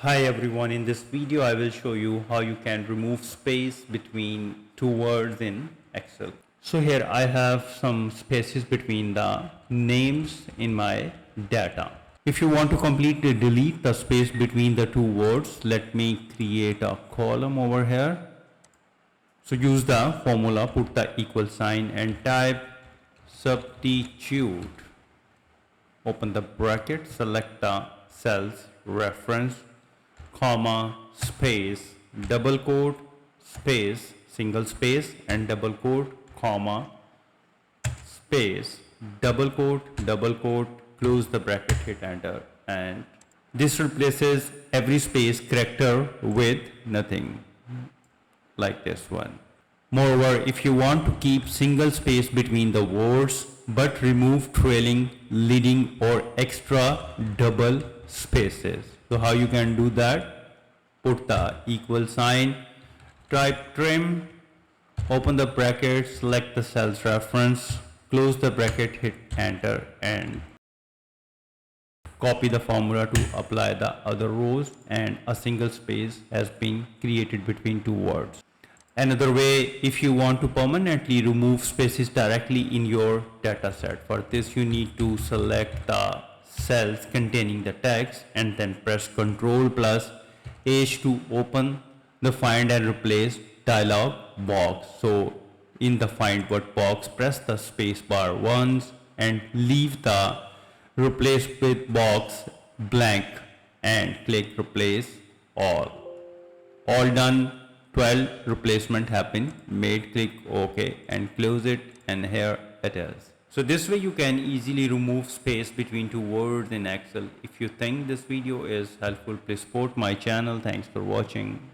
Hi everyone, in this video I will show you how you can remove space between two words in Excel. So here I have some spaces between the names in my data. If you want to completely delete the space between the two words, let me create a column over here. So use the formula, put the equal sign and type substitute. Open the bracket, select the cells reference, comma, space, double quote, space, single space and double quote, comma, space, double quote, close the bracket, hit enter, and this replaces every space character with nothing, like this one. Moreover, if you want to keep single space between the words but remove trailing, leading or extra double spaces. So how you can do that? Put the equal sign, type trim, open the bracket, select the cell's reference, close the bracket, hit enter and copy the formula to apply the other rows, and a single space has been created between two words. Another way, if you want to permanently remove spaces directly in your data set, for this you need to select the cells containing the text and then press Ctrl plus H to open the find and replace dialog box. So in the find word box, press the space bar once and leave the replace with box blank and click replace all. All done. 12 replacement have been made. Click OK and close it, and here it is. So this way you can easily remove space between two words in Excel. If you think this video is helpful, please support my channel. Thanks for watching.